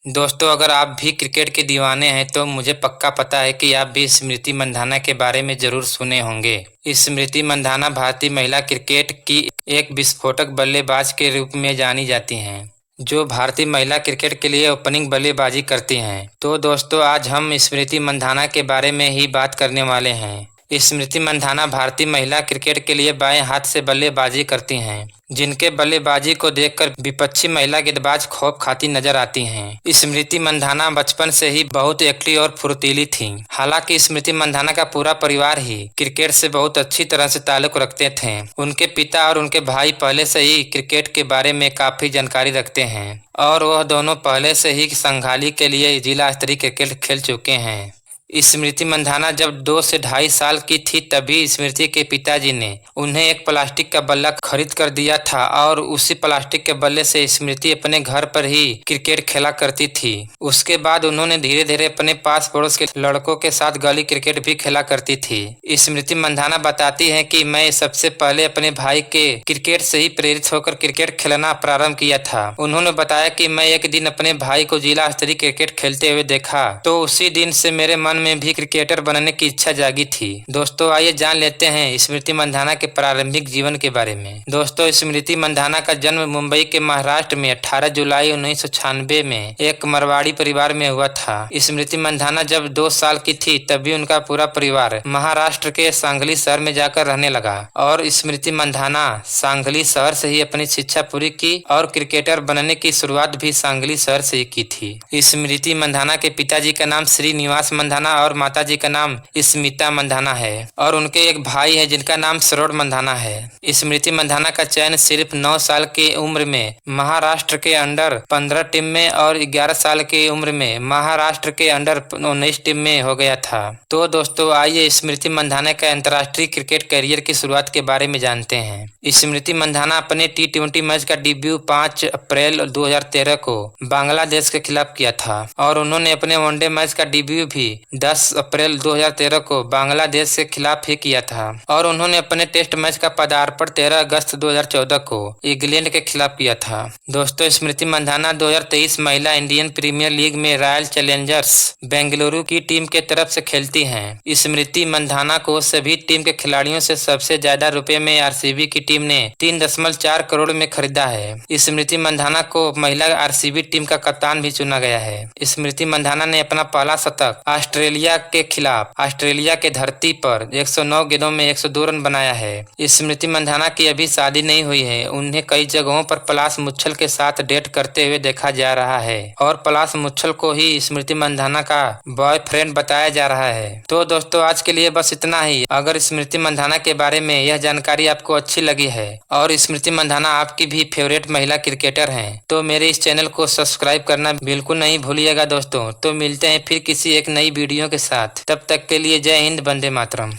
दोस्तों, अगर आप भी क्रिकेट के दीवाने हैं तो मुझे पक्का पता है कि आप भी स्मृति मंधाना के बारे में जरूर सुने होंगे। स्मृति मंधाना भारतीय महिला क्रिकेट की एक विस्फोटक बल्लेबाज के रूप में जानी जाती हैं, जो भारतीय महिला क्रिकेट के लिए ओपनिंग बल्लेबाजी करती हैं। तो दोस्तों, आज हम स्मृति मंधाना के बारे में ही बात करने वाले हैं। स्मृति मंधाना भारतीय महिला क्रिकेट के लिए बाएं हाथ से बल्लेबाजी करती हैं, जिनके बल्लेबाजी को देखकर विपक्षी महिला गेंदबाज खौफ खाती नजर आती हैं। स्मृति मंधाना बचपन से ही बहुत एक्टिव और फुर्तीली थीं। हालांकि स्मृति मंधाना का पूरा परिवार ही क्रिकेट से बहुत अच्छी तरह से ताल्लुक रखते थे। उनके पिता और उनके भाई पहले से ही क्रिकेट के बारे में काफी जानकारी रखते हैं और वह दोनों पहले से ही संगाली के लिए जिला स्तरीय क्रिकेट खेल चुके हैं। स्मृति मंधाना जब 2 से 2.5 साल की थी तभी स्मृति के पिताजी ने उन्हें एक प्लास्टिक का बल्ला खरीद कर दिया था और उसी प्लास्टिक के बल्ले से स्मृति अपने घर पर ही क्रिकेट खेला करती थी। उसके बाद उन्होंने धीरे धीरे अपने पास पड़ोस के लड़कों के साथ गली क्रिकेट भी खेला करती थी। स्मृति मंधाना बताती है कि मैं सबसे पहले अपने भाई के क्रिकेट से ही प्रेरित होकर क्रिकेट खेलना प्रारंभ किया था। उन्होंने बताया कि मैं एक दिन अपने भाई को जिला स्तरीय क्रिकेट खेलते हुए देखा तो उसी दिन से मेरे मन में भी क्रिकेटर बनने की इच्छा जागी थी। दोस्तों, आइए जान लेते हैं स्मृति मंधाना के प्रारंभिक जीवन के बारे में। दोस्तों, स्मृति मंधाना का जन्म मुंबई के महाराष्ट्र में 18 जुलाई 1996 में एक मारवाड़ी परिवार में हुआ था। स्मृति मंधाना जब 2 साल की थी तभी उनका पूरा परिवार महाराष्ट्र के सांगली शहर में जाकर रहने लगा और स्मृति मंधाना सांगली शहर से ही अपनी शिक्षा पूरी की और क्रिकेटर बनने की शुरुआत भी सांगली शहर से ही की थी। स्मृति मंधाना के पिताजी का नाम श्रीनिवास मंधाना और माताजी का नाम स्मिता मंधाना है और उनके एक भाई है जिनका नाम श्रवण मंधाना है। स्मृति मंधाना का चयन सिर्फ 9 साल की उम्र में महाराष्ट्र के अंडर 15 टीम में और 11 साल की उम्र में महाराष्ट्र के अंडर 19 टीम में हो गया था। तो दोस्तों, आइए स्मृति मंधाना का अंतर्राष्ट्रीय क्रिकेट करियर की शुरुआत के बारे में जानते हैं। स्मृति मंधाना अपने T20 मैच का डेब्यू 5 अप्रैल 2013 को बांग्लादेश के खिलाफ किया था और उन्होंने अपने वनडे मैच का डेब्यू भी 10 अप्रैल 2013 को बांग्लादेश के खिलाफ ही किया था और उन्होंने अपने टेस्ट मैच का पदार्पण 13 अगस्त 2014 को इंग्लैंड के खिलाफ किया था। दोस्तों, स्मृति मंधाना 2023 महिला इंडियन प्रीमियर लीग में रॉयल चैलेंजर्स बेंगलुरु की टीम के तरफ से खेलती हैं। स्मृति मंधाना को सभी टीम के खिलाड़ियों से सबसे ज्यादा रुपए में आरसीबी की टीम ने 3.4 करोड़ में खरीदा है। स्मृति मंधाना को महिला आरसीबी टीम का कप्तान भी चुना गया है। स्मृति मंधाना ने अपना पहला शतक ऑस्ट्रेलिया के खिलाफ ऑस्ट्रेलिया के धरती पर 109 गेंदों में 102 रन बनाया है। स्मृति मंधाना की अभी शादी नहीं हुई है। उन्हें कई जगहों पर पलाश मुच्छल के साथ डेट करते हुए देखा जा रहा है और पलाश मुच्छल को ही स्मृति मंधाना का बॉयफ्रेंड बताया जा रहा है। तो दोस्तों, आज के लिए बस इतना ही। अगर स्मृति मंधाना के बारे में यह जानकारी आपको अच्छी लगी है और स्मृति मंधाना आपकी भी फेवरेट महिला क्रिकेटर हैं तो मेरे इस चैनल को सब्सक्राइब करना बिल्कुल नहीं भूलिएगा दोस्तों। तो मिलते हैं फिर किसी एक नई वीडियो के साथ। तब तक के लिए जय हिंद, वंदे मातरम।